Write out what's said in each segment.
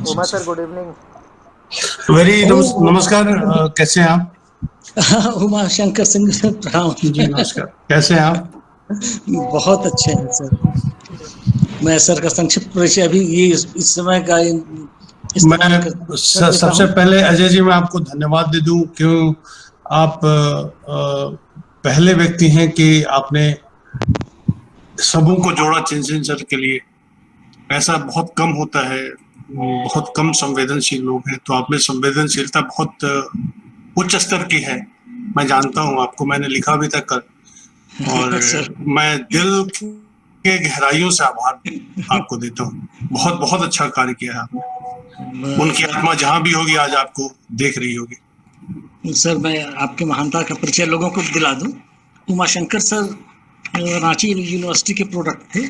Uma sir, good evening. Very नमस्कार। कैसे हैं आप? उमा शंकर सिंह प्रणाम जी नमस्कार। कैसे हैं आप? बहुत अच्छे हैं सर। मैं सर का संक्षिप्त परिचय अभी ये इस समय का इस्तेमाल कर सबसे पहले अजय जी मैं आपको धन्यवाद दे दूं क्यों आप पहले व्यक्ति हैं कि आपने सबों को जोड़ा चिंतन सर के लिए। ऐसा बहुत कम होता है, बहुत कम संवेदनशील लोग हैं, तो आप में संवेदनशीलता बहुत उच्च स्तर की है। मैं जानता हूं आपको, मैंने लिखा भी था कल, और मैं दिल के गहराइयों से आभार आपको देता हूँ। बहुत बहुत अच्छा कार्य किया है आपने। उनकी आत्मा जहां भी होगी आज आपको देख रही होगी। सर मैं आपके महानता का परिचय लोगों को दिला दूं। उमाशंकर सर रांची यूनिवर्सिटी के प्रोडक्ट थे।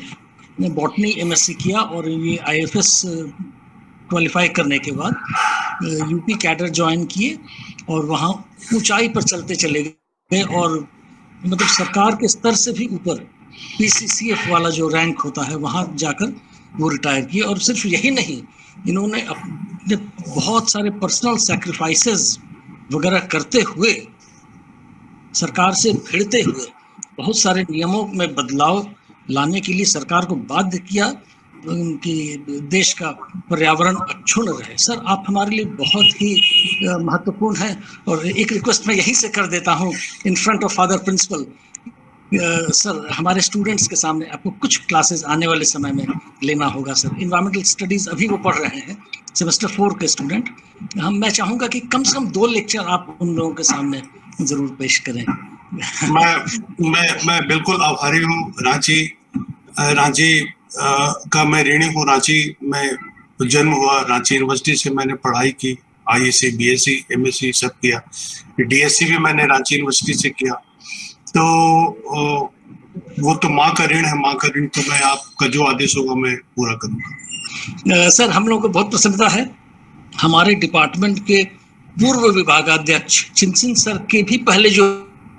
ने बॉटनी एमएससी किया और ये आईएफएस क्वालिफाई करने के बाद यूपी कैडर ज्वाइन किए और वहाँ ऊंचाई पर चलते चले गए और मतलब सरकार के स्तर से भी ऊपर पीसीसीएफ वाला जो रैंक होता है वहाँ जाकर वो रिटायर किए। और सिर्फ यही नहीं, इन्होंने अपने बहुत सारे पर्सनल सैक्रिफाइसेस वगैरह करते हुए, सरकार से भिड़ते हुए बहुत सारे नियमों में बदलाव लाने के लिए सरकार को बाध्य किया कि देश का पर्यावरण अक्षुण्ण रहे। सर आप हमारे लिए बहुत ही महत्वपूर्ण है। और एक रिक्वेस्ट मैं यहीं से कर देता हूँ in front of father principal. Sir हमारे स्टूडेंट्स के सामने आपको कुछ क्लासेस आने वाले समय में लेना होगा। सर इन्वायरमेंटल स्टडीज अभी वो पढ़ रहे हैं, सेमेस्टर 4 के स्टूडेंट। मैं चाहूँगा कि कम से कम 2 लेक्चर आप उन लोगों के सामने जरूर पेश करें। मैं बिल्कुल आभारी हूँ। रांची का मैं ऋणी हूँ। रांची में जन्म हुआ, रांची यूनिवर्सिटी से मैंने पढ़ाई की, आईएससी, बीएससी, एमएससी सब किया। डीएससी भी मैंने रांची यूनिवर्सिटी से किया। तो वो तो माँ का ऋण है, माँ का ऋण तो मैं आपका जो आदेश होगा मैं पूरा करूँगा। सर हम लोगों को बहुत प्रसन्नता है, हमारे डिपार्टमेंट के पूर्व विभागाध्यक्ष चिंतन सर के भी पहले जो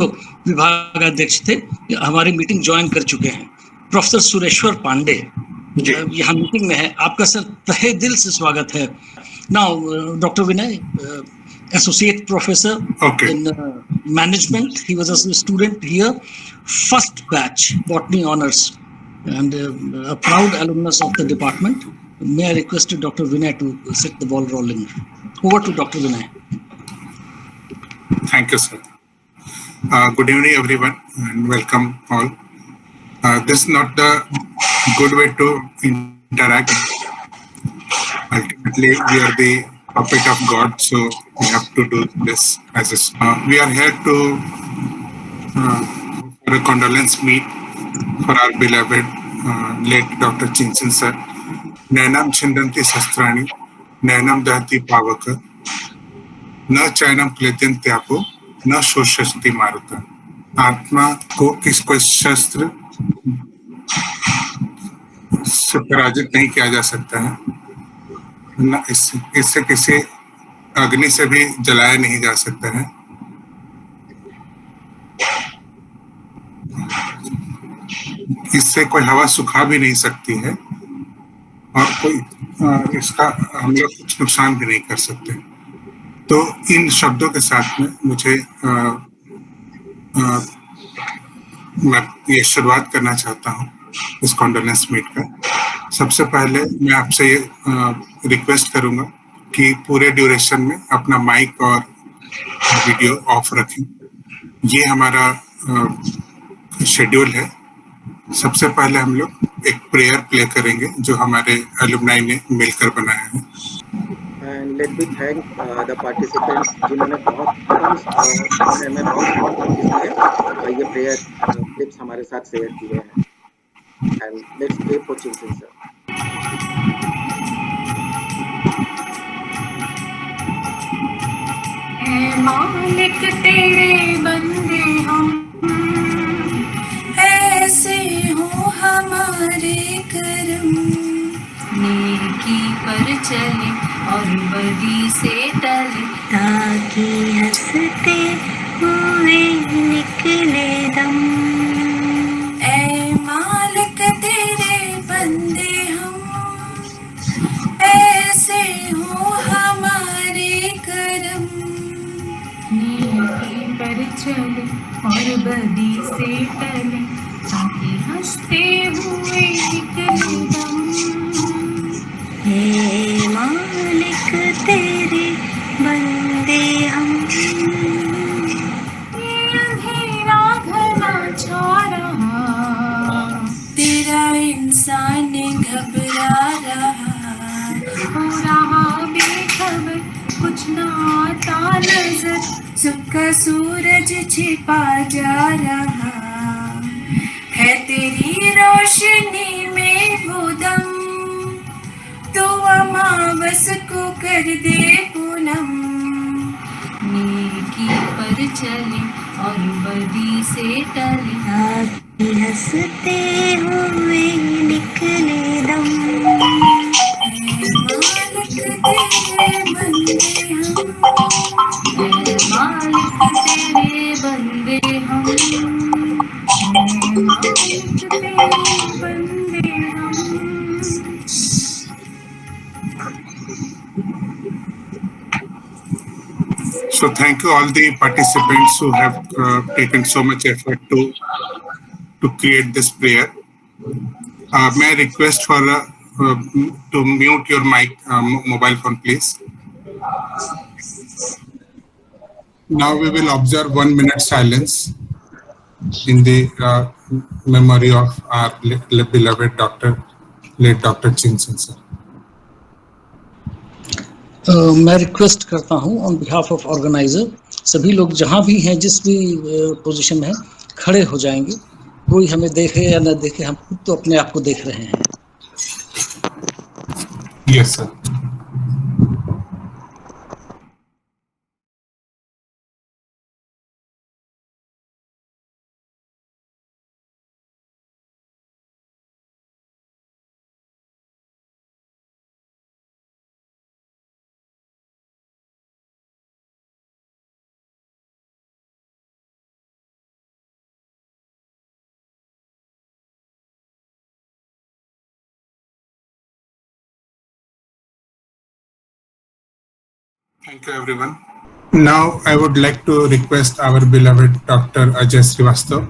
विभागाध्यक्ष थे हमारी मीटिंग ज्वाइन कर चुके हैं। प्रोफेसर सुरेश्वर पांडे यहाँ मीटिंग में है। आपका सर तहे दिल से स्वागत है। Now doctor Vinay, associate professor in management. He was a student here, first batch botany honors, and a proud alumnus of the department. May I request Dr. Vinay to set the ball rolling. Over to Dr. Vinay. Thank you, sir. Good evening, everyone, and welcome all. This is not the good way to interact. Ultimately, we are the puppet of God, so we have to do this as a. We are here to for a condolence meet for our beloved late Dr. Chinchin sir. Nainam Chindanti Sastrani, Nainam Dahati Pavaka, न चैनम क्लेत्यन त्यापो, न शोषस्ति मारुता। आत्मा को किसको शस्त्र से पराजित नहीं किया जा सकता है, न इससे किसी अग्नि से भी जलाया नहीं जा सकता है। इससे कोई हवा सुखा भी नहीं सकती है और कोई इसका हम लोग कुछ नुकसान भी नहीं कर सकते। तो इन शब्दों के साथ में मुझे मैं ये शुरुआत करना चाहता हूँ इस कॉन्डोलेंस मीट का। सबसे पहले मैं आपसे ये रिक्वेस्ट करूँगा कि पूरे ड्यूरेशन में अपना माइक और वीडियो ऑफ रखें। ये हमारा शेड्यूल है। सबसे पहले हम लोग एक प्रेयर प्ले करेंगे जो हमारे एलुमनाई ने मिलकर बनाया है। And let me thank the participants जिन्होंने बहुत कम समय में बहुत इसमें ये प्रेयर क्लिप्स हमारे साथ शेयर किए हैं। And let's pray for Chinchin sir. मालिक तेरे बंदे हम, ऐसे हो हमारे कर्म, नेकी पर चले और बदी से टले, ताकि हंसते हुए निकले दम। ऐ मालिक तेरे बंदे हम, ऐसे चले और बदी से टले, ताकि हंसते हुए निकले दम। हे मालिक तेरे बंदे हम, ये अंधेरा घना छा रहा, तेरा इंसान घबरा रहा, हो रहा बेखबर कुछ ना आता नजर, सुबह का सूरज छिपा जा रहा है तेरी रोशनी में वो दम, तो अमावस को कर दे पूनम। नेकी पर चले और बदी से टले, ताकि हंसते हुए निकले दम। मालिक तेरे बंदे हम, मालिक तेरे बंदे हम। So thank you all the participants who have taken so much effort to create this prayer. May I request for to mute your mic, mobile phone, please. Now we will observe 1 minute silence in the memory of our beloved doctor, late Dr. Chinsen sir. मैं request करता हूं on behalf of organiser, सभी लोग जहां भी हैं, जिस भी पोजीशन में हैं, खड़े हो जाएंगे। कोई हमें देखे या न देखे, हम खुद तो अपने आप को देख रहे हैं। Yes, sir. Thank you, everyone. Now, I would like to request our beloved Dr. Ajay Srivastav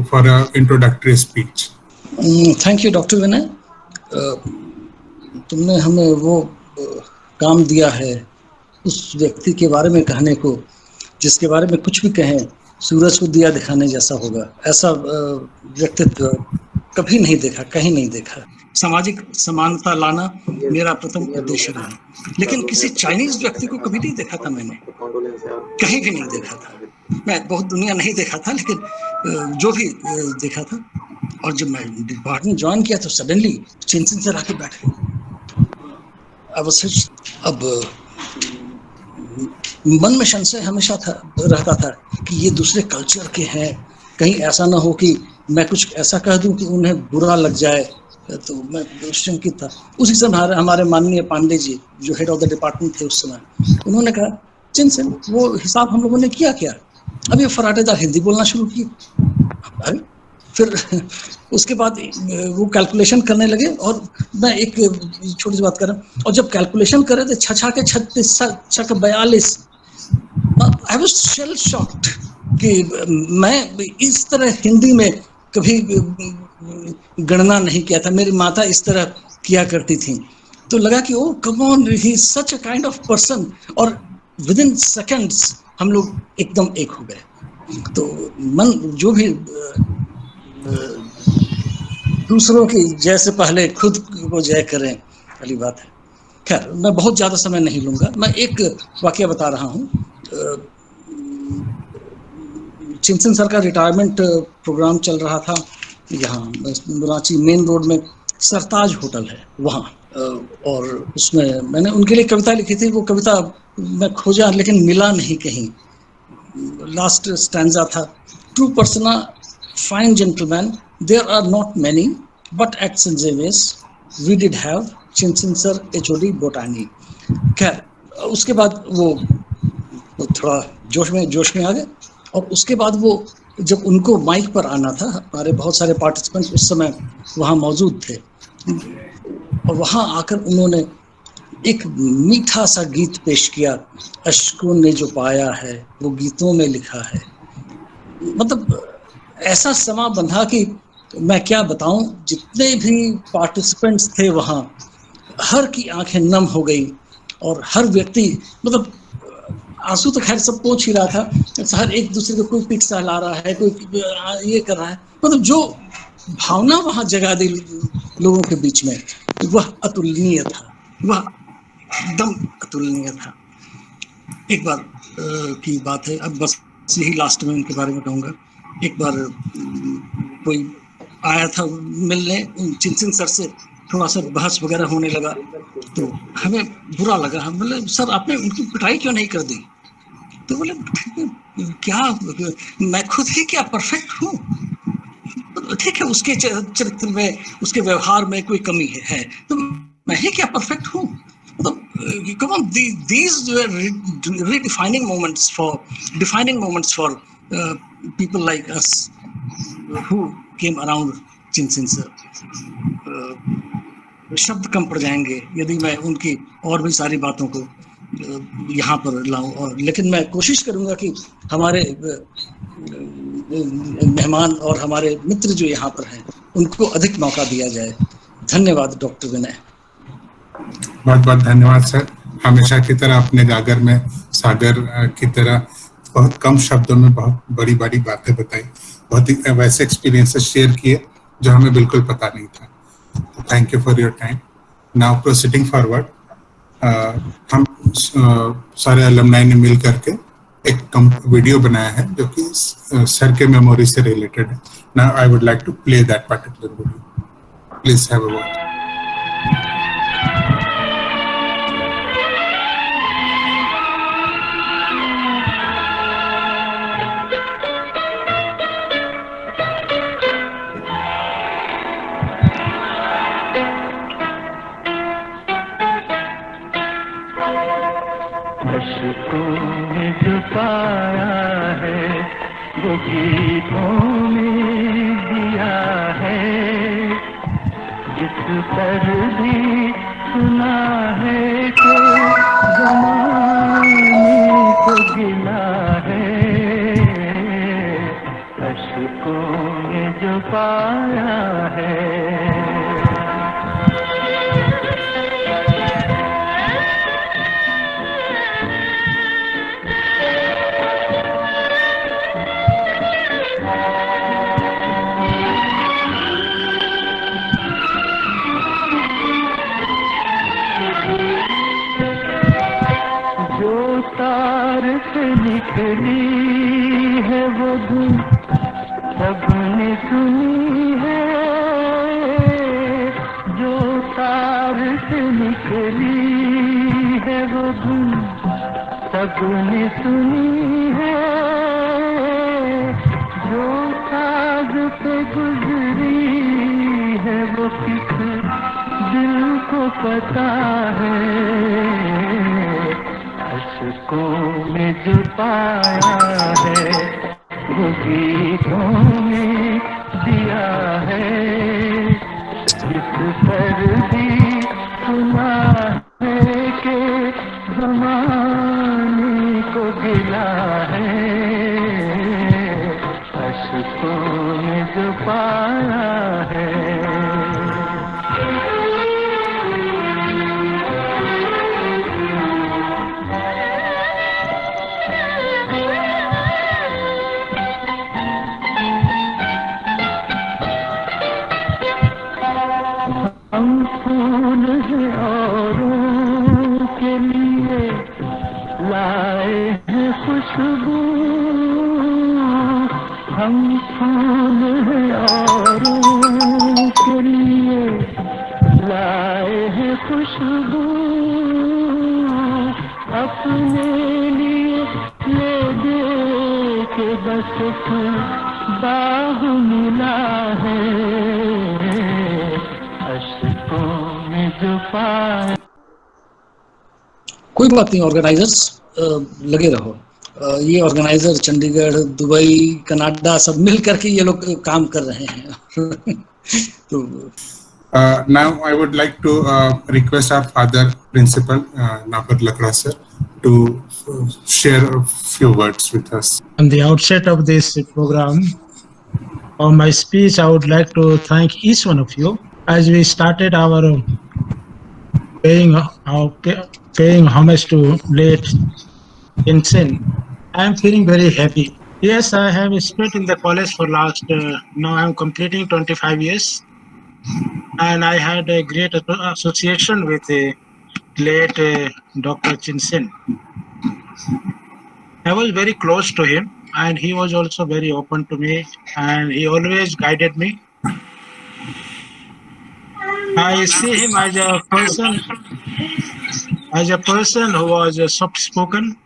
for an introductory speech. Thank you doctor Vinay, तुमने हमें वो काम दिया है उस व्यक्ति के बारे में कहने को जिसके बारे में कुछ भी कहें सूरज को दिया दिखाने जैसा होगा। ऐसा व्यक्तित्व कभी नहीं देखा, कहीं नहीं देखा। सामाजिक समानता लाना मेरा प्रथम उद्देश्य रहा, लेकिन किसी चाइनीज व्यक्ति को कभी नहीं देखा था मैंने, कहीं भी नहीं देखा था। मैं बहुत दुनिया नहीं देखा था, लेकिन जो भी देखा था, और जब मैं डिपार्टमेंट ज्वाइन किया तो सडनली चिंसन सर आके बैठ गए। अब मन में संशय हमेशा रहता था कि ये दूसरे कल्चर के हैं, कहीं ऐसा ना हो कि मैं कुछ ऐसा कह दूं कि उन्हें बुरा लग जाए, तो मैं शंकित था। उसी समय हमारे माननीय पांडे जी जो हेड ऑफ द डिपार्टमेंट थे उस समय, उन्होंने कहा चिंसन वो हिसाब हम लोगों ने किया क्या, अब ये फराटेदार हिंदी बोलना शुरू की। अरे फिर उसके बाद वो कैलकुलेशन करने लगे, और मैं एक छोटी सी बात कर रहा हूँ, और जब कैलकुलेशन कर रहे थे 6 के 36 6 के 42, आई वाज शेल शॉक्ड कि मैं इस तरह हिंदी में कभी गणना नहीं किया था। मेरी माता इस तरह किया करती थी, तो लगा कि oh come on, he is such a kind of person, और विद इन सेकंड्स हम लोग एकदम एक हो गए। तो मन जो भी दूसरों की जय से पहले खुद को जय करें वाली बात है। खैर मैं बहुत ज़्यादा समय नहीं लूँगा, मैं एक वाकया बता रहा हूँ। चिंसन सर का रिटायरमेंट प्रोग्राम चल रहा था यहाँ रांची मेन रोड में, सरताज होटल है वहाँ, और उसमें मैंने उनके लिए कविता लिखी थी। वो कविता मैं खोजा लेकिन मिला नहीं कहीं। लास्ट स्टैंजा था, true persona fine gentleman there are not many but at Saint Xavier's we did have Chinsen sir HOD botany. खैर उसके बाद वो थोड़ा जोश में आ गए, और उसके बाद वो जब उनको माइक पर आना था, हमारे बहुत सारे पार्टिसिपेंट्स उस समय वहाँ मौजूद थे, और वहाँ आकर उन्होंने एक मीठा सा गीत पेश किया, अश्कों ने जो पाया है वो गीतों में लिखा है। मतलब ऐसा समा बंधा कि मैं क्या बताऊं, जितने भी पार्टिसिपेंट्स थे वहां, हर की आंखें नम हो गई और हर व्यक्ति, मतलब आंसू तो खैर सब पोंछ ही रहा था, हर एक दूसरे को कोई पिक सहला रहा है, कोई ये कर रहा है, मतलब जो भावना वहां जगा दी लोगों के बीच में, वह अतुलनीय था, वह एकदम अतुलनीय था। एक बार की बात है, अब बस यही लास्ट में उनके बारे में कहूँगा। एक बार कोई आया था मिलने, चिंसिन सर से थोड़ा सा बहस वगैरह होने लगा, तो हमें बुरा लगा। हम बोले सर आपने उनकी पिटाई क्यों नहीं कर दी? तो बोले क्या, मैं खुद ही क्या परफेक्ट हूँ? ठीक है, उसके चरित्र में, उसके व्यवहार में कोई कमी है, तो मैं ही क्या परफेक्ट हूँ? Come on, these were redefining moments for people like us who came around Chinsen sir. शब्द कम पड़ जाएंगे यदि मैं उनकी और भी सारी बातों को यहाँ पर लाऊं, और लेकिन मैं कोशिश करूंगा कि हमारे मेहमान और हमारे मित्र जो यहाँ पर हैं उनको अधिक मौका दिया जाए। धन्यवाद डॉक्टर विनय। बहुत बहुत धन्यवाद सर। हमेशा की तरह अपने गागर में सागर की तरह बहुत कम शब्दों में बहुत बड़ी बड़ी बातें बताई, बहुत ही वैसे एक्सपीरियंसेस शेयर किए जो हमें बिल्कुल पता नहीं था। Thank you for your time. Now proceeding forward, हम सारे अलुमनाई ने मिल करके एक वीडियो बनाया है जो कि सर के मेमोरी से रिलेटेड है। Now I would like to play that particular video. Please have a watch. पाया है वो गीतों में दिया है, जिस पर भी सुना है कि ज़माने को गिला है, अश्कों में जो पाया है। निकली है वो धुन सबने सुनी है, जो तार से निकली है वो धुन सबने सुनी है, जो साज पे गुजरी है वो किस दिल को पता है, अश्कों में जो पाया है वो गीतों में दिया है, जिस पर भी सुना है कि ज़माने को गिला है, अश्कों में जो पाया है। हम फूल हैं औरों के लिए लाए हैं खुशबू, हम फूल हैं औरों के लिए लाए हैं खुशबू, अपने लिए ले दे के बस एक बाग मिला है, कोई बात नहीं, ऑर्गेनाइजर्स लगे रहो। ये ऑर्गेनाइजर चंडीगढ़, दुबई, कनाडा सब मिल करके ये लोग काम कर रहे हैं तो Now I would like to request our father principal, Napat Lakra sir, to share a few words with us. On the outset of this program, on my speech, I would like to thank each one of you as we started our paying homage to late Chinsen. I am feeling very happy. Yes, I have spent in the college for last, now I am completing 25 years. And I had a great association with the late Dr. Chinsen. I was very close to him, and he was also very open to me, and he always guided me. I see him as a person who was soft-spoken,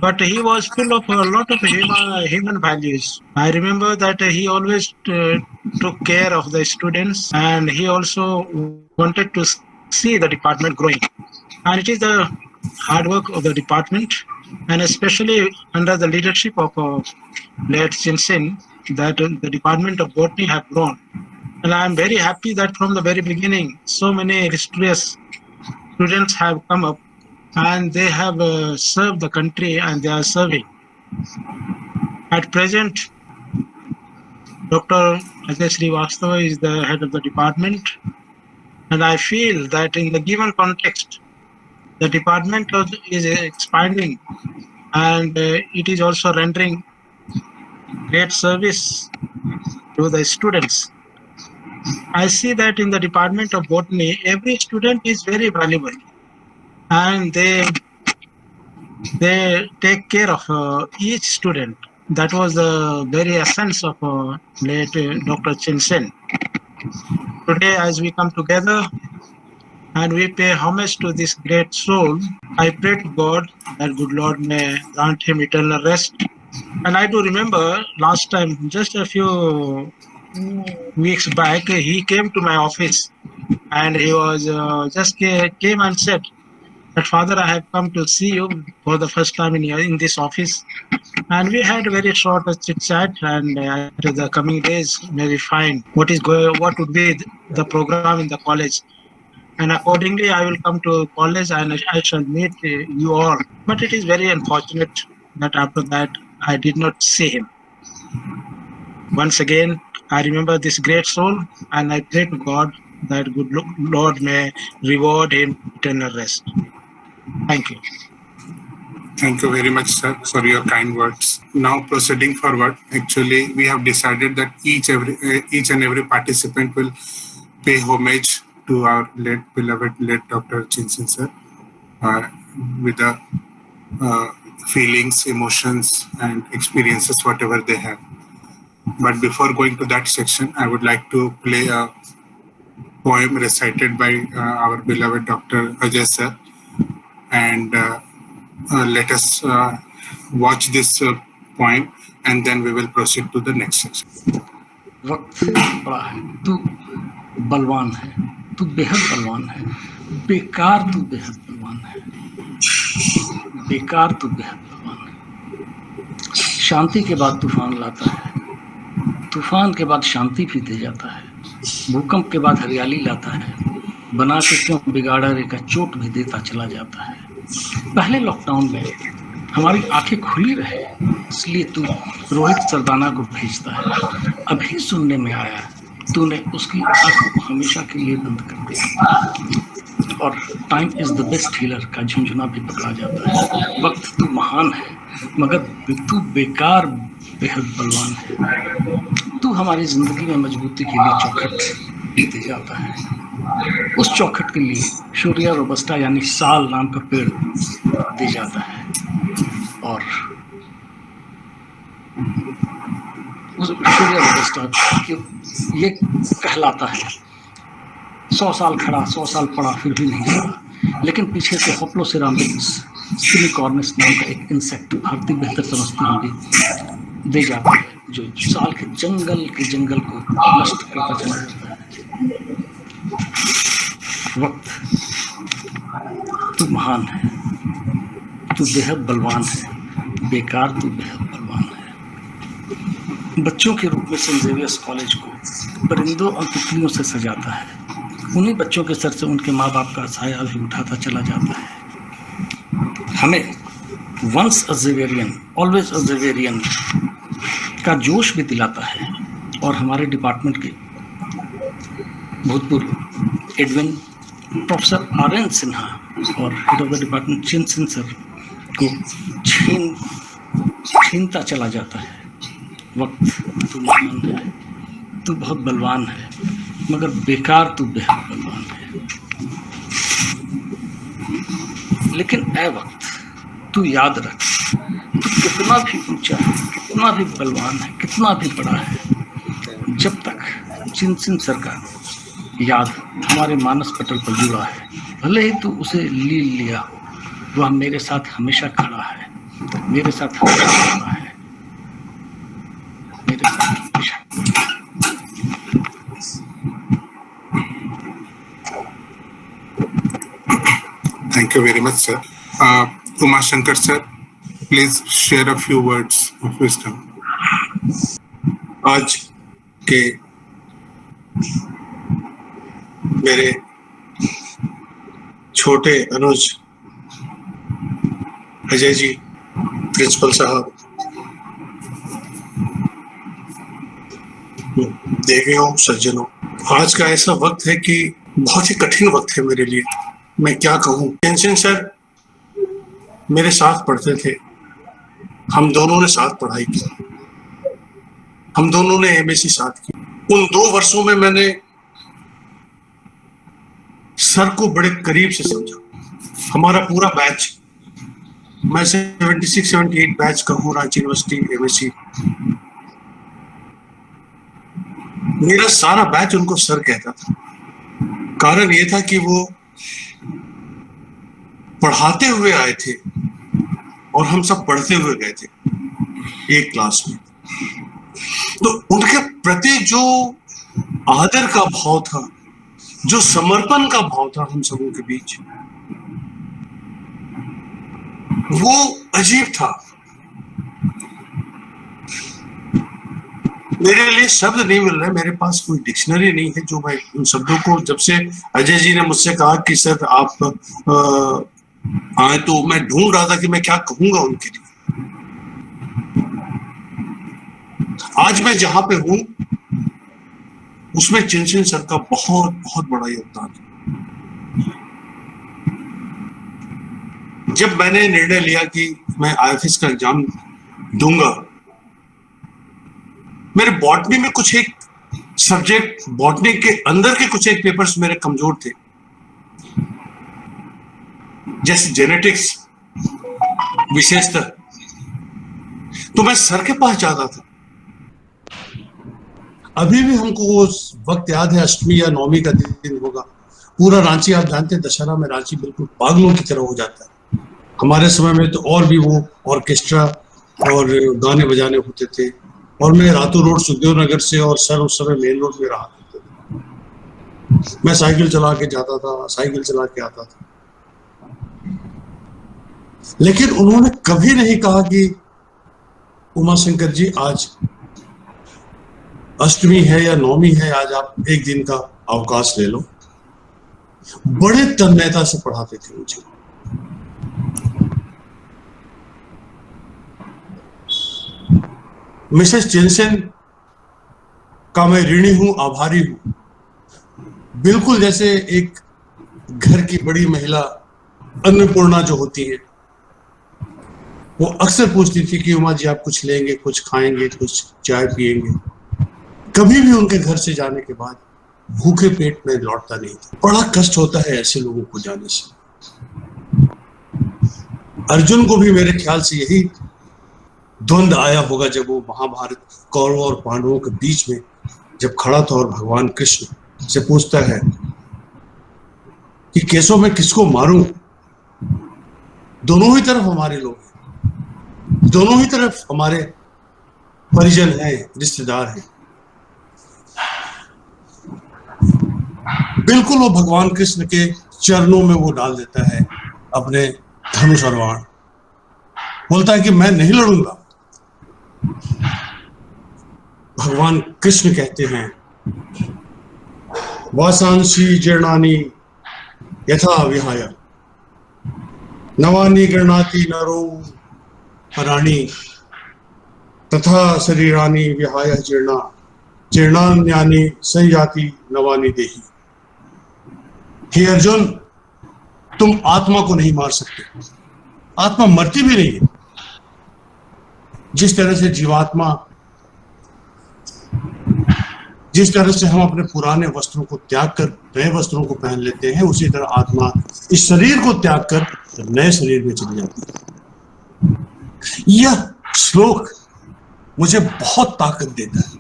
but he was full of a lot of human values. I remember that he always took care of the students, and he also wanted to see the department growing. And it is the hard work of the department, and especially under the leadership of late Chinsen, that the Department of Botany have grown. And I am very happy that from the very beginning, so many illustrious students have come up, and they have served the country, and they are serving. At present, Dr. Ajay Srivastava is the head of the department, and I feel that in the given context, the department is expanding, and it is also rendering great service to the students. I see that in the Department of Botany, every student is very valuable, and they take care of each student. That was the very essence of late Dr. Chinsen. Today, as we come together and we pay homage to this great soul, I pray to God that good Lord may grant him eternal rest. And I do remember last time, just a few weeks back, he came to my office, and he was just came and said that, Father, I have come to see you for the first time in this office. And we had a very short chit chat, and the coming days may we find what would be the program in the college. And accordingly, I will come to college and I shall meet you all. But it is very unfortunate that after that, I did not see him. Once again, I remember this great soul, and I pray to God that good Lord may reward him eternal rest. Thank you. Thank you very much, sir, for your kind words. Now proceeding forward, actually, we have decided that each and every participant will pay homage to our beloved Dr. Chinsen sir, with the feelings, emotions, and experiences, whatever they have. But before going to that section, I would like to play a poem recited by our beloved Dr. Ajay sir, and let us watch this poem, and then we will proceed to the next section. वक्त बड़ा है, तू बलवान है, तू बेहद बलवान है, बेकार तू बेहद बलवान है, बेकार तू बेहद बलवान है। शांति के बाद तूफान लाता है, तूफान के बाद शांति भी दे जाता है, भूकंप के बाद हरियाली लाता है, बना के क्यों बिगाड़ा रे का चोट भी देता चला जाता है। पहले लॉकडाउन में हमारी आंखें खुली रहे, इसलिए तू रोहित सरदाना को भेजता है। अभी सुनने में आया तूने उसकी आंखों को हमेशा के लिए बंद कर दिया, और time is the best healer का झुंझुना भी पकड़ा जाता है। वक्त तू महान है, मगर तू बेकार बेहद बलवान है। तू हमारी जिंदगी में मजबूती के लिए चौखट दे जाता है। उस चौखट के लिए शोरिया रोबस्टा यानी साल नाम का पेड़ दे जाता है, और उस शोरिया रोबस्टा ये कहलाता है 100 साल खड़ा 100 साल पड़ा फिर भी नहीं चला, लेकिन पीछे से होप्लो सिरामिक्स सिलिकॉर्निस नाम का एक इंसेक्ट, भारतीय बेहतर समझती होंगी, दे जाता है, जो साल के जंगल को नष्ट करता चला जाता है। वक्त तू महान है, तू बेहद बलवान है, बेकार तू बेहद बलवान है। बच्चों के रूप में सेंट जेवियर्स कॉलेज को परिंदों और तितलियों से सजाता है, उन्हीं बच्चों के सर से उनके माँ बाप का साया भी उठाता चला जाता है। हमें वंस अ ज़ेवेरियन ऑलवेज अ ज़ेवेरियन का जोश भी दिलाता है। और हमारे डिपार्टमेंट के भूतपूर्व एडविन प्रोफेसर आर.एन. सिन्हा और head of the department Chinsen sir को छीनता चला जाता है। वक्त तू महान है, तू बहुत बलवान है, मगर बेकार तू बेहद बलवान है। लेकिन ए वक्त, तू याद रख, तू कितना भी ऊंचा है, कितना भी बलवान है, कितना भी बड़ा है, जब तक चिनसेन सर का याद हमारे मानस पटल पर जुड़ा है, भले ही तू उसे लील लिया, वह मेरे साथ हमेशा खड़ा है, मेरे साथ हमेशा खड़ा है, मेरे साथ हमेशा। Thank you very much, sir. Umashankar sir, please share a few words of wisdom. आज के मेरे छोटे अनुज अजय जी, प्रिंसिपल साहब, देवियों, सज्जनों, आज का ऐसा वक्त है कि बहुत ही कठिन वक्त है मेरे लिए। मैं क्या कहूँ। चिनसेन सर मेरे साथ पढ़ते थे, हम दोनों ने साथ पढ़ाई की, हम दोनों ने एमएससी साथ की। उन 2 वर्षों में मैंने सर को बड़े करीब से समझा। हमारा पूरा बैच, मैं 76-78 बैच का हूँ रांची यूनिवर्सिटी एमएससी, मेरा सारा बैच उनको सर कहता था। कारण ये था कि वो पढ़ाते हुए आए थे और हम सब पढ़ते हुए गए थे एक क्लास में। तो उनके प्रति जो आदर का भाव था, जो समर्पण का भाव था हम सबों के बीच, वो अजीब था। मेरे लिए शब्द नहीं मिल रहे, मेरे पास कोई डिक्शनरी नहीं है जो मैं उन शब्दों को, जब से अजय जी ने मुझसे कहा कि सर आप आए, तो मैं ढूंढ रहा था कि मैं क्या कहूंगा उनके लिए। आज मैं जहां पे हूं उसमें चिनसेन सर का बहुत बहुत बड़ा योगदान है। जब मैंने निर्णय लिया कि मैं आईएफएस का एग्जाम दूंगा, मेरे बॉटनी में कुछ एक सब्जेक्ट, बॉटनी के अंदर के कुछ एक पेपर्स मेरे कमजोर थे, जैसे जेनेटिक्स विशेषतः। तो मैं सर के पास जाता था। अभी भी हमको वो वक्त याद है, अष्टमी या नवमी का दिन होगा, पूरा रांची, आप जानते हैं दशहरा में रांची बिल्कुल पागलों की तरह हो जाता है। हमारे समय में तो और भी वो ऑर्केस्ट्रा और गाने बजाने होते थे, और मैं रातों रोड सुखदेव नगर से, और सर उस समय मेन रोड में रहा करते थे। मैं साइकिल चला के जाता था, साइकिल चला के आता था। लेकिन उन्होंने कभी नहीं कहा कि उमाशंकर जी आज अष्टमी है या नवमी है, आज आप एक दिन का अवकाश ले लो। बड़े तन्मयता से पढ़ाते थे मुझे। मिसेस चिनसेन का मैं ऋणी हूं, आभारी हूं। बिल्कुल जैसे एक घर की बड़ी महिला अन्नपूर्णा जो होती है, वो अक्सर पूछती थी कि उमा जी आप कुछ लेंगे, कुछ खाएंगे, कुछ चाय पिएंगे। कभी भी उनके घर से जाने के बाद भूखे पेट में लौटता नहीं था। बड़ा कष्ट होता है ऐसे लोगों को जाने से। अर्जुन को भी मेरे ख्याल से यही द्वंद आया होगा जब वो महाभारत कौरवों और पांडवों के बीच में जब खड़ा था और भगवान कृष्ण से पूछता है कि केशव में किसको मारूं। दोनों ही तरफ हमारे लोग हैं, दोनों ही तरफ हमारे परिजन हैं, रिश्तेदार हैं। बिल्कुल वो भगवान कृष्ण के चरणों में वो डाल देता है अपने धनुष और बाण, बोलता है कि मैं नहीं लड़ूंगा। भगवान कृष्ण कहते हैं वासांसी जीर्णानि यथा विहाय नवानि गृह्णाति नरो पराणि तथा शरीरानि विहाय जीर्णान्यानि संयाति नवानि देहि। हे अर्जुन, तुम आत्मा को नहीं मार सकते, आत्मा मरती भी नहीं है। जिस तरह से जीवात्मा, जिस तरह से हम अपने पुराने वस्त्रों को त्याग कर नए वस्त्रों को पहन लेते हैं, उसी तरह आत्मा इस शरीर को त्याग कर नए शरीर में चली जाती है। यह श्लोक मुझे बहुत ताकत देता है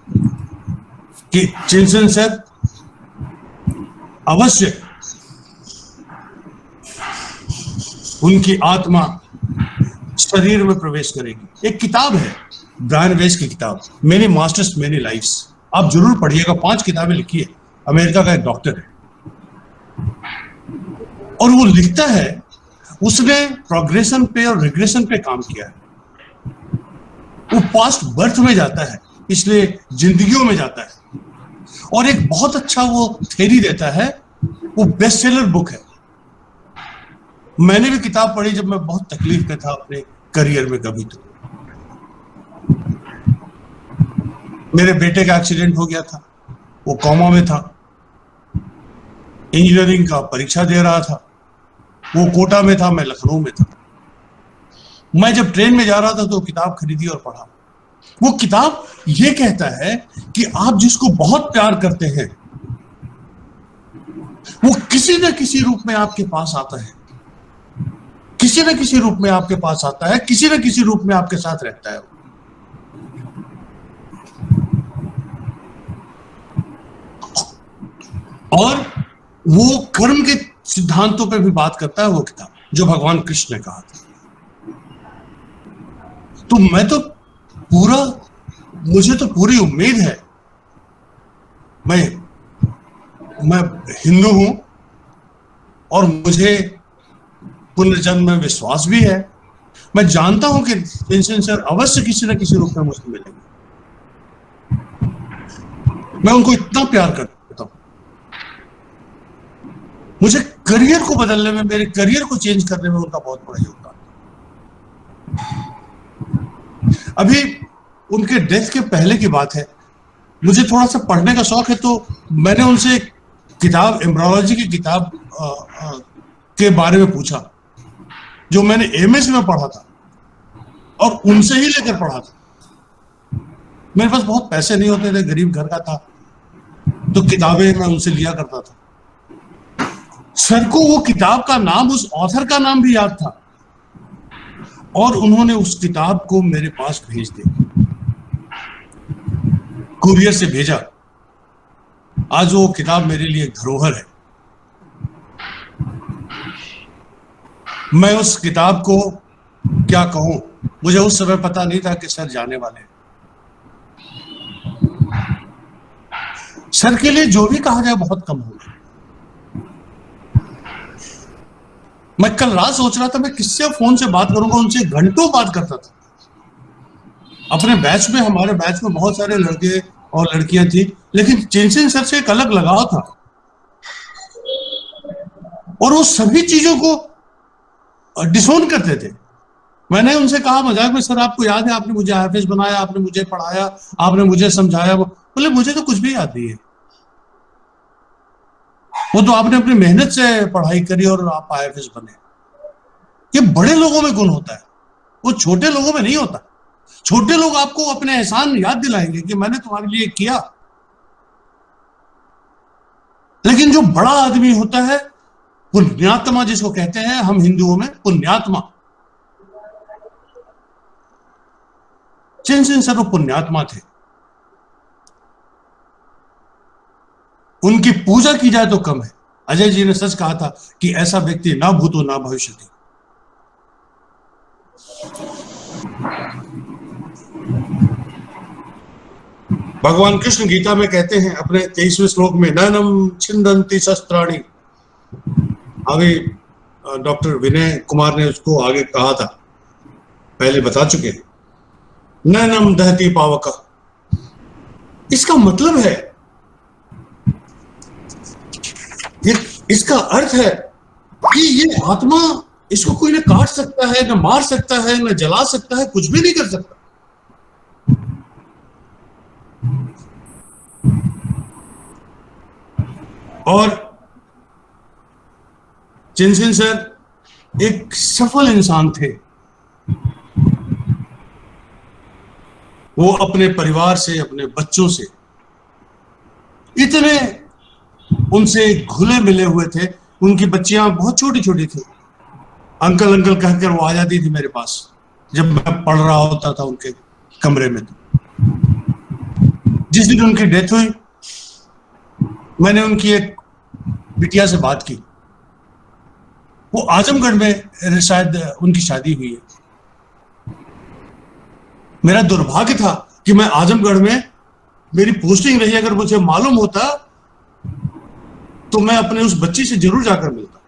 कि चिंतन सर अवश्य उनकी आत्मा शरीर में प्रवेश करेगी। एक किताब है ब्रायन वेस की किताब, मेनी मास्टर्स मेनी लाइफ्स, आप जरूर पढ़िएगा। 5 किताबें लिखी है, अमेरिका का एक डॉक्टर है और वो लिखता है उसने प्रोग्रेशन पे और रिग्रेशन पे काम किया है। वो पास्ट बर्थ में जाता है, इसलिए जिंदगियों में जाता है और एक बहुत अच्छा वो थ्योरी देता है। वो बेस्ट सेलर बुक है। मैंने भी किताब पढ़ी जब मैं बहुत तकलीफ में था अपने करियर में। कभी तो मेरे बेटे का एक्सीडेंट हो गया था, वो कोमा में था, इंजीनियरिंग का परीक्षा दे रहा था, वो कोटा में था, मैं लखनऊ में था। मैं जब ट्रेन में जा रहा था तो किताब खरीदी और पढ़ा। वो किताब ये कहता है कि आप जिसको बहुत प्यार करते हैं वो किसी न किसी रूप में आपके पास आता है, किसी न किसी रूप में आपके पास आता है, किसी न किसी रूप में आपके साथ रहता है। और वो कर्म के सिद्धांतों पे भी बात करता है वो किताब, जो भगवान कृष्ण ने कहा था। तो मुझे तो पूरी उम्मीद है। मैं हिंदू हूं और मुझे पुनर्जन्म में विश्वास भी है। मैं जानता हूं कि चिंतन सर अवश्य किसी न किसी रूप में मुझसे मिलेंगे। मैं उनको इतना प्यार करता हूं। मुझे करियर को बदलने में, मेरे करियर को चेंज करने में उनका बहुत बड़ा योगदान। अभी उनके डेथ के पहले की बात है, मुझे थोड़ा सा पढ़ने का शौक है, तो मैंने उनसे किताब, एम्ब्रॉयडरी की किताब के बारे में पूछा जो मैंने एमएस में पढ़ा था और उनसे ही लेकर पढ़ा था। मेरे पास बहुत पैसे नहीं होते थे, गरीब घर का था, तो किताबें मैं उनसे लिया करता था। सर को वो किताब का नाम, उस ऑथर का नाम भी याद था और उन्होंने उस किताब को मेरे पास भेज दिया, कुरियर से भेजा। आज वो किताब मेरे लिए धरोहर है। मैं उस किताब को क्या कहूं, मुझे उस समय पता नहीं था कि सर जाने वाले हैं। सर के लिए जो भी कहा जाए बहुत कम होगा। मैं कल रात सोच रहा था मैं किससे फोन से बात करूंगा, उनसे घंटों बात करता था। अपने बैच में, हमारे बैच में बहुत सारे लड़के और लड़कियां थी, लेकिन चिंतन सर से एक अलग लगाव था और वो सभी चीजों को डिसोन करते थे। मैंने उनसे कहा मजाक में, सर आपको याद है आपने मुझे आईएफएस बनाया, आपने मुझे पढ़ाया, आपने मुझे समझाया। बोले मुझे तो कुछ भी याद नहीं है, वो तो आपने अपनी मेहनत से पढ़ाई करी और आप आईएफएस बने। ये बड़े लोगों में गुण होता है, वो छोटे लोगों में नहीं होता। छोटे लोग आपको अपने एहसान याद दिलाएंगे कि मैंने तुम्हारे लिए किया, लेकिन जो बड़ा आदमी होता है, पुण्यात्मा जिसको कहते हैं हम हिंदुओं में, पुण्यात्मा, चिंतन सर वो पुण्यात्मा थे। उनकी पूजा की जाए तो कम है। अजय जी ने सच कहा था कि ऐसा व्यक्ति ना भूतो ना भविष्यति। भगवान कृष्ण गीता में कहते हैं अपने 23वें श्लोक में, नैनम छिन्दन्ति शस्त्राणि। आगे डॉक्टर विनय कुमार ने उसको आगे कहा था, पहले बता चुके हैं, नैनम दहति पावक। इसका मतलब है इसका अर्थ है कि ये आत्मा, इसको कोई न काट सकता है, न मार सकता है, न जला सकता है, कुछ भी नहीं कर सकता। और चिनसिन सर एक सफल इंसान थे। वो अपने परिवार से, अपने बच्चों से इतने उनसे घुले मिले हुए थे। उनकी बच्चियां बहुत छोटी छोटी थी। अंकल अंकल कहकर वो आ जाती थी मेरे पास जब मैं पढ़ रहा होता था उनके कमरे में। जिस दिन उनकी डेथ हुई, मैंने उनकी एक बिटिया से बात की। वो आजमगढ़ में शायद उनकी शादी हुई है। मेरा दुर्भाग्य था कि मैं आजमगढ़ में मेरी पोस्टिंग रही। अगर मुझे मालूम होता तो मैं अपने उस बच्ची से जरूर जाकर मिलता।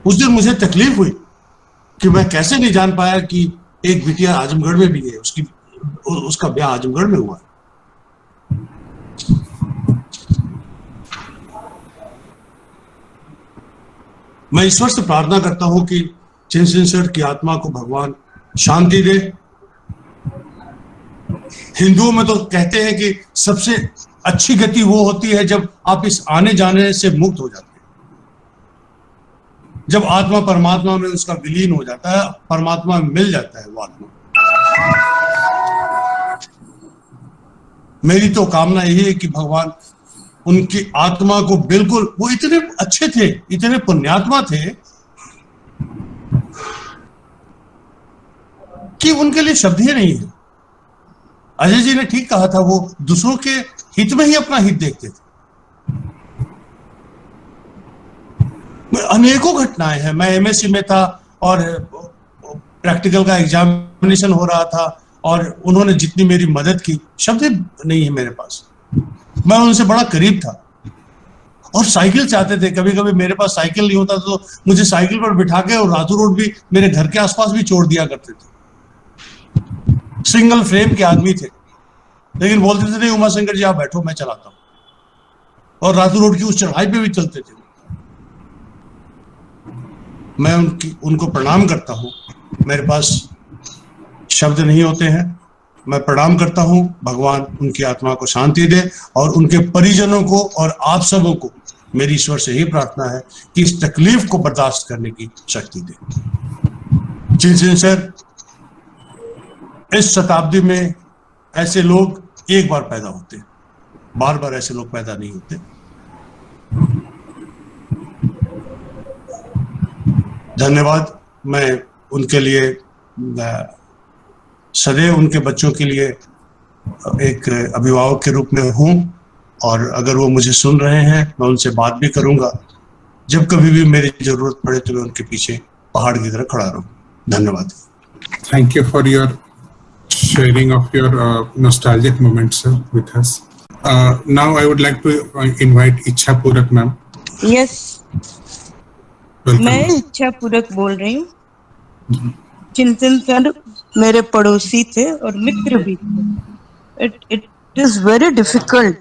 उस दिन मुझे तकलीफ हुई कि मैं कैसे नहीं जान पाया कि एक बिटिया आजमगढ़ में भी है, उसका ब्याह आजमगढ़ में हुआ। मैं ईश्वर से प्रार्थना करता हूं कि चिनसिन सर की आत्मा को भगवान शांति दे। हिंदुओं में तो कहते हैं कि सबसे अच्छी गति वो होती है जब आप इस आने जाने से मुक्त हो जाते हैं, जब आत्मा परमात्मा में उसका विलीन हो जाता है, परमात्मा में मिल जाता है वो आत्मा। मेरी तो कामना यही है कि भगवान उनकी आत्मा को बिल्कुल, वो इतने अच्छे थे, इतने पुण्यात्मा थे कि उनके लिए शब्द ही नहीं है। अजय जी ने ठीक कहा था, वो दूसरों के हित में ही अपना हित देखते थे। अनेकों घटनाएं हैं। मैं एमएससी में था और प्रैक्टिकल का एग्जामिनेशन हो रहा था और उन्होंने जितनी मेरी मदद की, शब्द नहीं है मेरे पास। मैं उनसे बड़ा करीब था और साइकिल चाहते थे। कभी कभी मेरे पास साइकिल नहीं होता तो मुझे साइकिल पर बिठा के और रातू रोड भी मेरे घर के आसपास भी छोड़ दिया करते थे। सिंगल फ्रेम के आदमी थे, लेकिन बोलते थे नहीं उमा शंकर जी आप बैठो, मैं चलाता हूं। और रातू रोड की उस चढ़ाई पे भी चलते थे। मैं उनको प्रणाम करता हूं। मेरे पास शब्द नहीं होते हैं। मैं प्रणाम करता हूं। भगवान उनकी आत्मा को शांति दे और उनके परिजनों को और आप सबों को मेरी ईश्वर से ही प्रार्थना है कि इस तकलीफ को बर्दाश्त करने की शक्ति दे। चिनसिन सर, इस शताब्दी में ऐसे लोग एक बार पैदा होते हैं, बार बार ऐसे लोग पैदा नहीं होते। धन्यवाद। मैं उनके लिए सदैव उनके बच्चों के लिए एक अभिभावक के रूप में हूं और अगर वो मुझे सुन रहे हैं मैं उनसे बात भी करूंगा। जब कभी भी मेरी जरूरत पड़े तो मैं उनके पीछे पहाड़ की तरह खड़ा रहूं। धन्यवाद। Thank you for your sharing of your nostalgic moments, sir, with us. Now I would like to invite इच्छा पूरक मैम। Yes. मैं इच्छा पूरक बोल रही हूँ। चिंतन सर मेरे पड़ोसी थे और मित्र भी थे। It is very difficult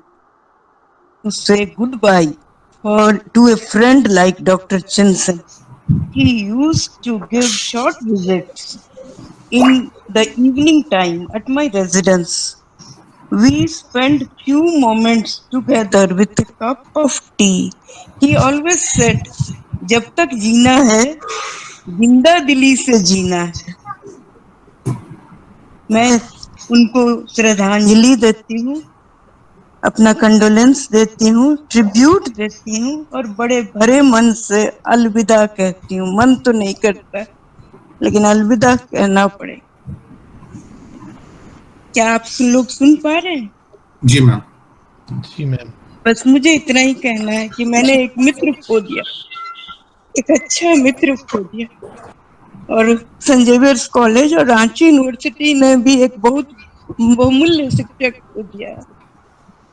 to say goodbye to a friend like Dr. Chinsen. He used to give short visits in the evening time at my residence. We spent few moments together with a cup of tea. He always said, जब तक जीना है जिंदा दिली से जीना है। मैं उनको श्रद्धांजलि देती हूँ, अपना कंडोलेंस देती हूँ, ट्रिब्यूट देती हूँ और बड़े भरे मन से अलविदा कहती हूँ। मन तो नहीं करता लेकिन अलविदा कहना पड़े। क्या आप लोग सुन पा रहे हैं? जी मैम। जी मैम। बस मुझे इतना ही कहना है कि मैंने एक मित्र खो दिया, एक अच्छा मित्र खो दिया और सेंट जेवियर्स कॉलेज और रांची यूनिवर्सिटी ने भी एक बहुत बहुमूल्य शिक्षक खो दिया।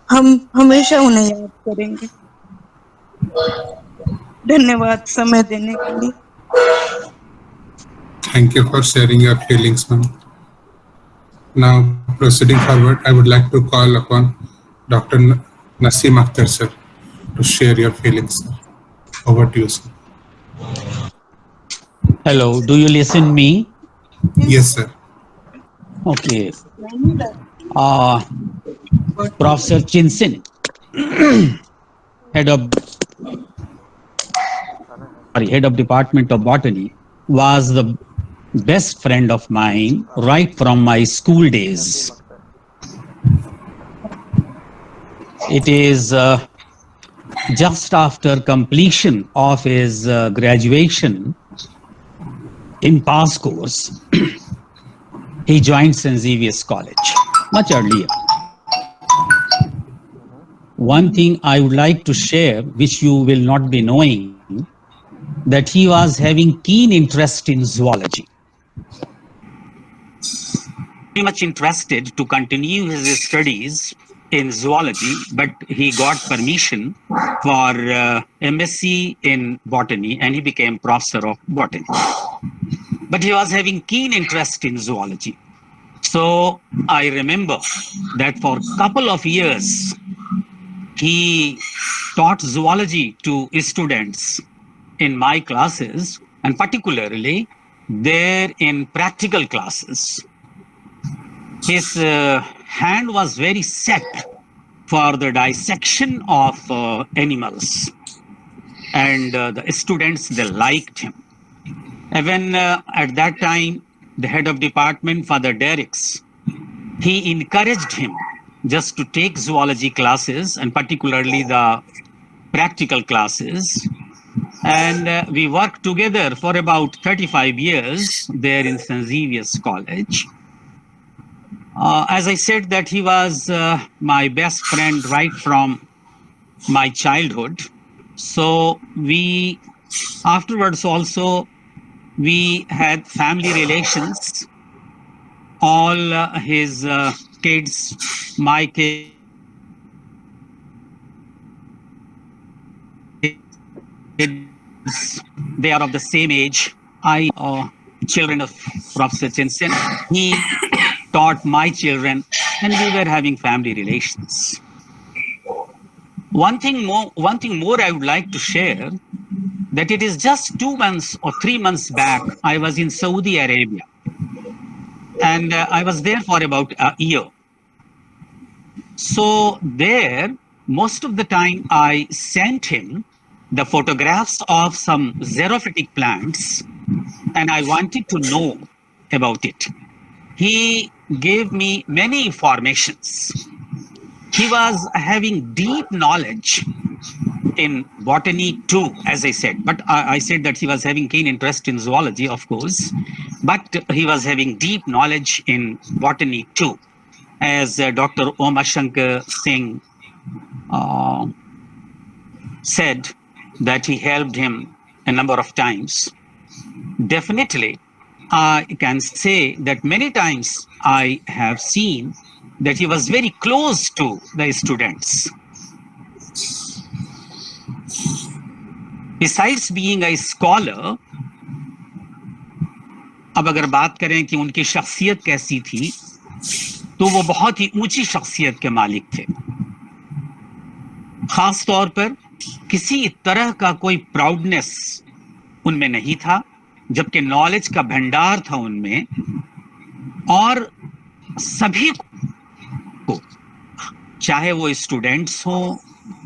हम हमेशा उन्हें याद करेंगे। धन्यवाद समय देने के लिए। Thank you for sharing your feelings, ma'am. Now, proceeding forward, I would like to call upon Dr. Naseem Akhtar, sir, to share your feelings, sir. Over to you, sir. Hello, do you listen me? Yes, sir. Okay. Professor Chinsin, head of Department of Botany, was the best friend of mine right from my school days. It is just after completion of his graduation in pass course, he joined St. Xavier's College much earlier. One thing I would like to share, which you will not be knowing, that he was having keen interest in zoology. Very much interested to continue his studies in zoology, but he got permission for MSc in botany and he became professor of botany. But he was having keen interest in zoology. So I remember that for a couple of years, he taught zoology to students in my classes, and particularly there in practical classes. His hand was very set for the dissection of animals, and the students, they liked him. Even at that time, the head of department, Father Derricks, he encouraged him just to take zoology classes, and particularly the practical classes. And we worked together for about 35 years there in St. Xavier's College. As I said, that he was my best friend right from my childhood. So we afterwards also, we had family relations. All his kids, my kids, they are of the same age. Children of Professor Chinsin, he taught my children, and we were having family relations. One thing more I would like to share, that it is just 2 months or 3 months back, I was in Saudi Arabia, and I was there for about a year. So there, most of the time, I sent him the photographs of some xerophytic plants, and I wanted to know about it. He gave me many informations. He was having deep knowledge in botany too, as I said. But I said that he was having keen interest in zoology, of course, but he was having deep knowledge in botany too. As Dr. Umashankar Singh said, that he helped him a number of times. Definitely, I can say that many times I have seen that he was very close to the students. Besides being a scholar, अब अगर बात करें कि उनकी शख्सियत कैसी थी, तो वो बहुत ही ऊंची शख्सियत के मालिक थे. खास तौर पर किसी तरह का कोई प्राउडनेस उनमें नहीं था, जबकि नॉलेज का भंडार था उनमें, और सभी को, चाहे वो स्टूडेंट्स हों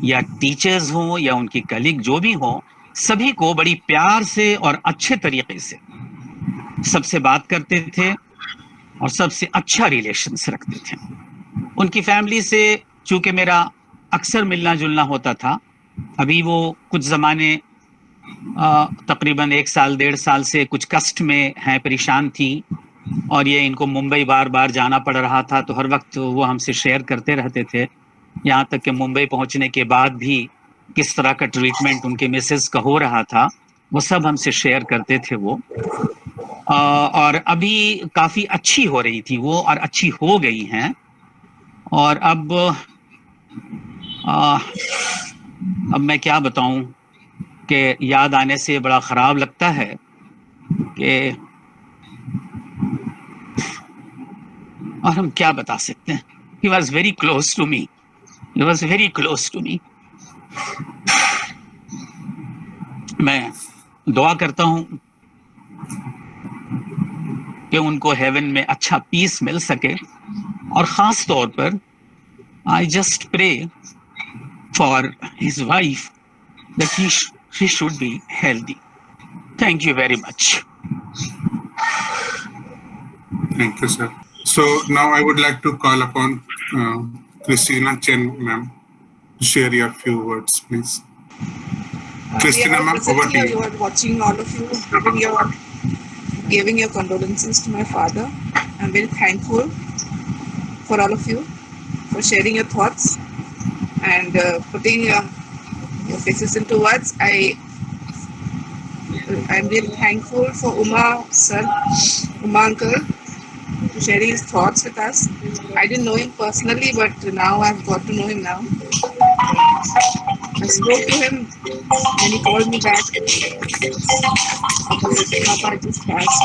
या टीचर्स हों या उनके कलीग जो भी हों, सभी को बड़ी प्यार से और अच्छे तरीके से सबसे बात करते थे और सबसे अच्छा रिलेशंस रखते थे. उनकी फैमिली से चूंकि मेरा अक्सर मिलना जुलना होता था, अभी वो कुछ ज़माने तकरीबन 1 साल 1.5 साल से कुछ कष्ट में हैं, परेशान थी, और ये इनको मुंबई बार बार जाना पड़ रहा था, तो हर वक्त वो हमसे शेयर करते रहते थे. यहाँ तक कि मुंबई पहुँचने के बाद भी किस तरह का ट्रीटमेंट उनके मिसेस का हो रहा था, वो सब हमसे शेयर करते थे वो. और अभी काफ़ी अच्छी हो रही थी वो, और अच्छी हो गई हैं. और अब मैं क्या बताऊं कि याद आने से बड़ा ख़राब लगता है कि, और हम क्या बता सकते हैं. He was very close to me. He was very close to me. मैं दुआ करता हूं कि उनको हेवन में अच्छा पीस मिल सके, और खास तौर पर I just pray for his wife that she should be healthy. Thank you very much. Thank you, sir. So now I would like to call upon Christina Chen, ma'am, to share your few words, please. Christina, ma'am, over to you. You are watching, all of you, giving your condolences to my father. I'm very thankful for all of you for sharing your thoughts and putting your faces into words. I'm really thankful for Uma uncle, for sharing his thoughts with us. I didn't know him personally, but now I've got to know him now. I spoke to him when he called me back. Papa just passed.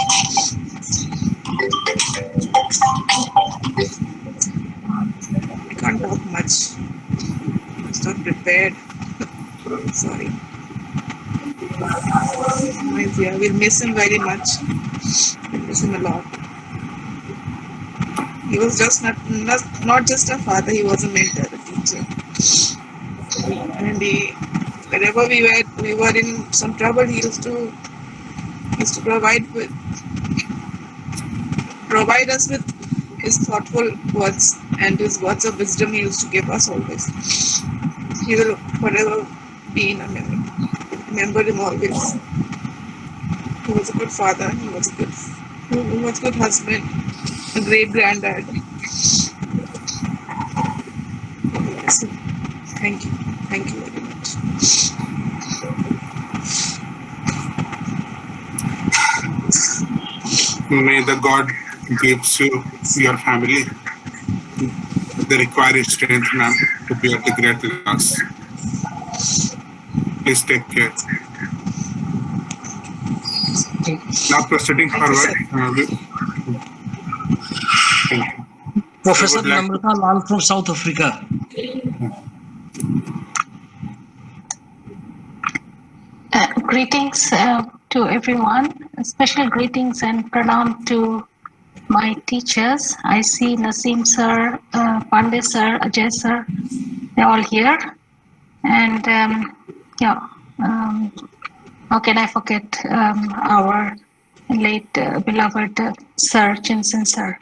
I can't talk much. I'm not prepared. Sorry. We'll miss him very much. We'll miss him a lot. He was just not just a father, he was a mentor, a teacher. And whenever we were in some trouble, he used to provide us with his thoughtful words and his words of wisdom he used to give us always. He will forever be in our memory. Remember him always. He was a good father. He was a good husband, a great granddad. Yes. Thank you very much. May the God gives you your family the required strength, ma'am, to bear the great loss. Please take care. Now proceeding forward. Professor Namrata Lal from South Africa. Greetings to everyone. Special greetings and pranam to my teachers. I see Naseem sir, Pandey sir, Ajay sir, they're all here. And how can I forget our late beloved sir, Chinsen sir.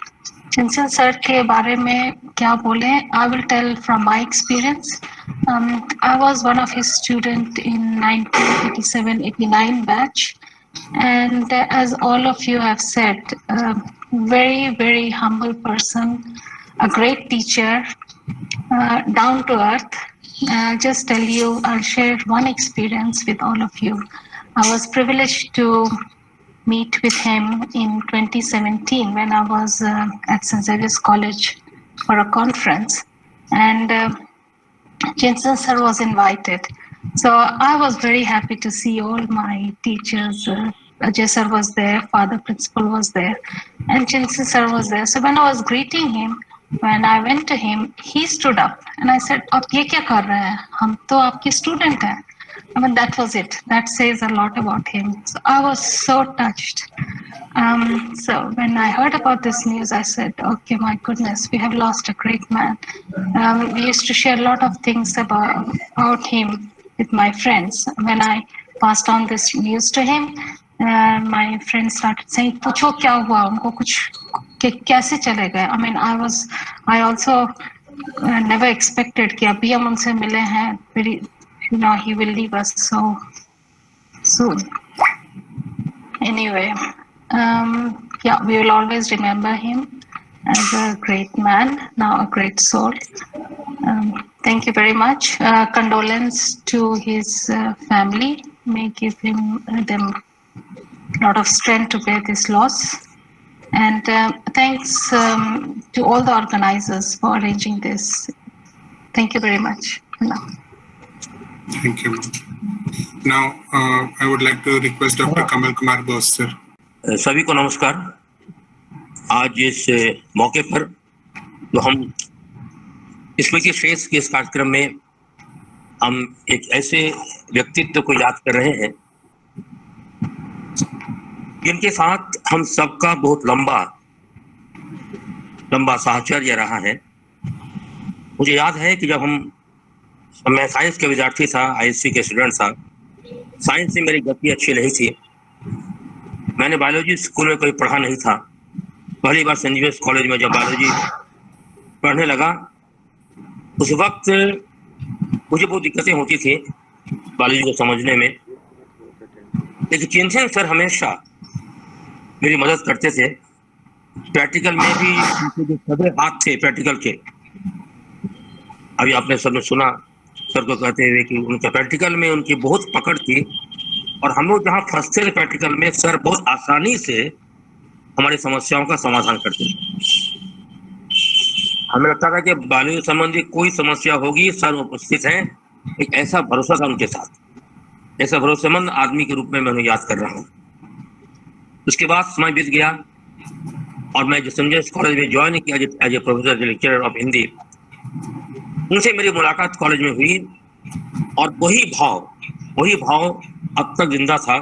Chinsen sir के बारे में क्या बोले? I will tell from my experience. I was one of his students in 1987-89 batch, and as all of you have said, very, very humble person, a great teacher, down to earth. I'll just tell you, I'll share one experience with all of you. I was privileged to meet with him in 2017 when I was at St. Xavier's College for a conference, and Chinsen sir was invited. So I was very happy to see all my teachers. Ajay sir was there, Father Principal was there, and Chinsen sir was there. So when I was greeting him, when I went to him, he stood up and I said, "Aap ye kya kar rahe hain? Hum to aapke student hain." I mean, that was it. That says a lot about him. So I was so touched. So when I heard about this news, I said, okay, my goodness, we have lost a great man. We used to share a lot of things about him with my friends. When I passed on this news to him, my friends started saying, "Pucho kya hua? Unko kuch kaise chale gaye?" I mean, I also never expected कि अभी हम उनसे मिले हैं. He will leave us so soon. Anyway, we will always remember him as a great man, now a great soul. Thank you very much. Condolence to his family. May give them a lot of strength to bear this loss. And thanks to all the organizers for arranging this. Thank you very much. Thank you. Now, I would like to request Dr. Kamal Kumar Bose, sir. सभी को नमस्कार। आज इस मौके पर तो हम स्मृति face के इस कार्यक्रम में हम एक ऐसे व्यक्तित्व को याद कर रहे हैं जिनके साथ हम सबका बहुत लंबा साहचर्य रहा है। मुझे याद है कि जब मैं साइंस के विद्यार्थी था, आईएससी के स्टूडेंट था, साइंस में मेरी गति अच्छी नहीं थी, मैंने बायोलॉजी स्कूल में कोई पढ़ा नहीं था। पहली बार सेंट जेवियर्स कॉलेज में जब बायोलॉजी पढ़ने लगा, उस वक्त मुझे बहुत दिक्कतें होती थी बायोलॉजी को समझने में, लेकिन चिंतन सर हमेशा मेरी मदद करते थे। प्रैक्टिकल में भी उनके जो सदे हाथ थे प्रैक्टिकल के, अभी आपने सबने सुना सर को कहते हुए कि उनके प्रैक्टिकल में उनकी बहुत पकड़ थी, और हम लोग जहाँ फंसते थे प्रैक्टिकल में, सर बहुत आसानी से हमारी समस्याओं का समाधान करते थे। हमें लगता था कि बायोलॉजी संबंधी कोई समस्या होगी, सर उपस्थित हैं। एक ऐसा भरोसा था उनके साथ, ऐसा भरोसेमंद आदमी के रूप में मैं उन्हें याद कर रहा हूँ। उसके बाद समय बीत गया और मैं सेंट जेवियर्स कॉलेज में ज्वाइन किया as a professor lecturer of Hindi. उनसे मेरी मुलाकात कॉलेज में हुई और वही भाव अब तक जिंदा था।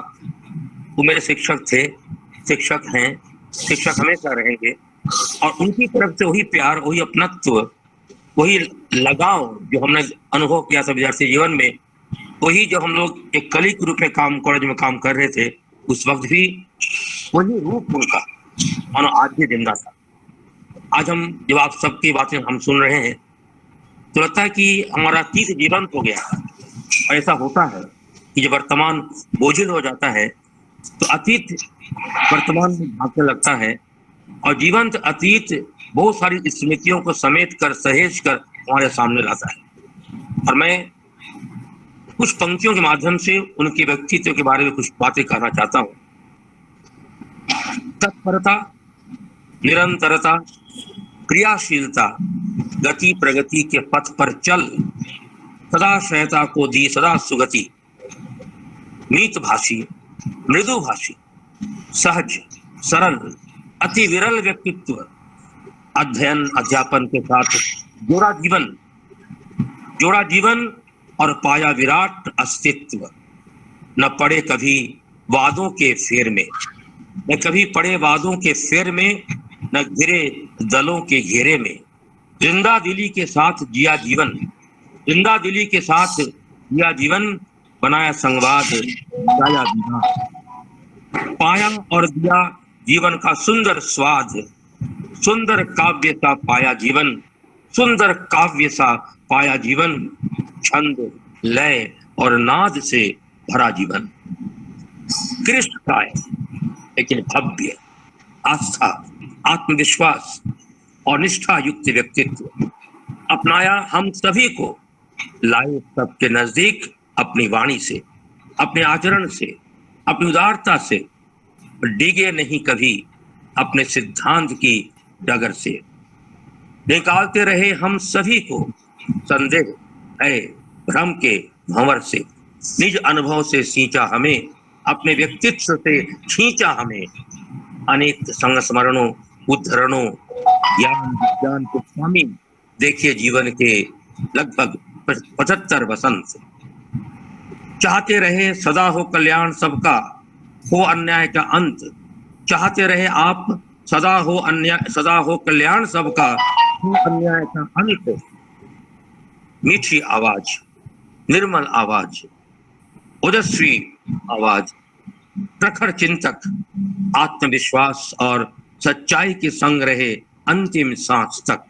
वो मेरे शिक्षक थे, शिक्षक हैं, शिक्षक हमेशा रहेंगे, और उनकी तरफ से वही प्यार, वही अपनत्व, वही लगाव जो हमने अनुभव किया था विद्यार्थी जीवन में, वही जो हम लोग एक कलीग के रूप में कॉलेज में काम कर रहे थे, उस वक्त भी वही रूप उनका मानो आज भी जिंदा था। आज जब आप सबकी बातें हम सुन रहे हैं तो लगता है कि हमारा अतीत जीवंत हो गया। और ऐसा होता है कि जब वर्तमान बोझिल हो जाता है तो अतीत वर्तमान में झांकने लगता है, और जीवंत अतीत बहुत सारी स्मृतियों को समेट कर, सहेज कर हमारे सामने लाता है। और मैं कुछ पंक्तियों के माध्यम से उनके व्यक्तित्व के बारे में कुछ बातें कहना चाहता हूँ। तत्परता, निरंतरता, क्रियाशीलता, गति प्रगति के पथ पर चल, सदा सहता को दी सदा सुगति, मीत भाषी, मृदु भाषी, सहज, सरल, अति विरल व्यक्तित्व, अध्ययन अध्यापन के साथ जोड़ा जीवन और पाया विराट अस्तित्व। न पड़े कभी वादों के फेर में, न कभी पड़े वादों के फेर में, न घिरे दलों के घेरे में। जिंदा दिली के साथ जिया जीवन, जिंदा दिली के साथ जिया जीवन, बनाया संवाद, गाया विधान, पाया और दिया जीवन का सुंदर स्वाद, सुंदर काव्य सा पाया जीवन, सुंदर काव्य सा पाया जीवन, छंद, लय और नाद से भरा जीवन। कृष्णकाय लेकिन भव्य, आस्था, आत्मविश्वास और निष्ठा युक्त व्यक्तित्व अपनाया हम सभी को, लाए सबके नजदीक अपनी वाणी से, अपने आचरण से, अपनी उदारता से, डिगे नहीं कभी अपने सिद्धांत की डगर से। निकालते रहे हम सभी को संदेह, भय, भ्रम के भंवर से। निज अनुभव से सींचा हमें, अपने व्यक्तित्व से खींचा हमें। अनेक संस्मरणों, उद्धरणों, ज्ञान विज्ञान के स्वामी देखिए जीवन के लगभग 75 वसंत। चाहते रहे सदा हो कल्याण सबका, हो अन्याय का अंत। चाहते रहे आप सदा हो कल्याण सबका, हो अन्याय का अंत। मीठी आवाज, निर्मल आवाज, ओजस्वी आवाज, प्रखर चिंतक, आत्मविश्वास और सच्चाई के संग रहे अंतिम सांस तक।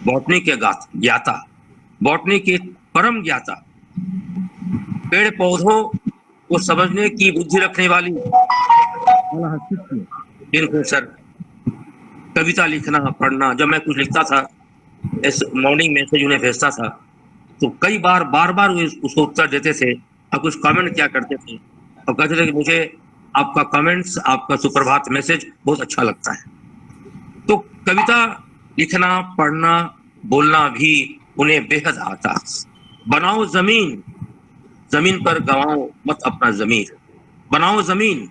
बॉटनी के ज्ञाता, बॉटनी के परम ज्ञाता, पेड़ पौधों को समझने की बुद्धि रखने वाली जिनको सर कविता लिखना, पढ़ना, जब मैं कुछ लिखता था, इस मॉर्निंग मैसेज उन्हें भेजता था, तो कई बार बार उसको उत्तर देते थे और कुछ कमेंट क्या करते थे और कहते थे कि मुझे आपका कमेंट्स, आपका सुप्रभात मैसेज बहुत अच्छा लगता है। तो कविता लिखना, पढ़ना, बोलना भी उन्हें बेहद आता। बनाओ जमीन, जमीन पर गवाओ मत अपना जमीर, बनाओ जमीन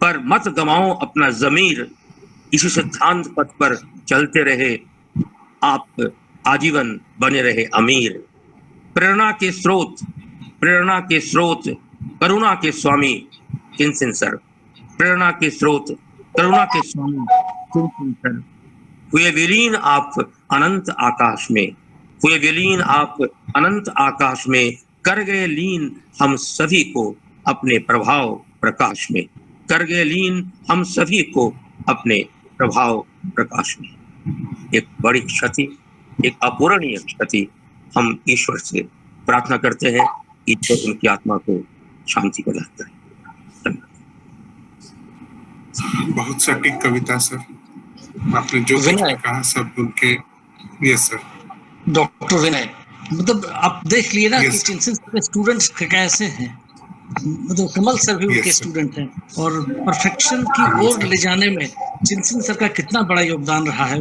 पर मत गवाओ अपना जमीर। इसी सिद्धांत पथ पर चलते रहे आप आजीवन बने रहे अमीर। प्रेरणा के स्रोत करुणा के स्वामी चिंतन सर, प्रेरणा के स्रोत करुणा के स्वामी चिंतन सर। हुए विलीन आप अनंत आकाश में, हुए विलीन आप अनंत आकाश में, कर गए लीन हम सभी को अपने प्रभाव प्रकाश में, कर गए लीन हम सभी को अपने प्रभाव प्रकाश में। एक बड़ी क्षति, एक अपूरणीय क्षति। हम ईश्वर से प्रार्थना करते हैं कि ईश्वर उनकी आत्मा को शांति प्रदान करे। बहुत सटीक कविता सर, आपने जो कुछ कहा सब उनके। Yes sir. डॉक्टर विनय, मतलब आप देख लिए ना कि चिंतन सर के स्टूडेंट्स कैसे हैं, मतलब कमल सर भी उनके स्टूडेंट हैं, और परफेक्शन की ओर ले जाने में चिंतन सर का कितना बड़ा योगदान रहा है।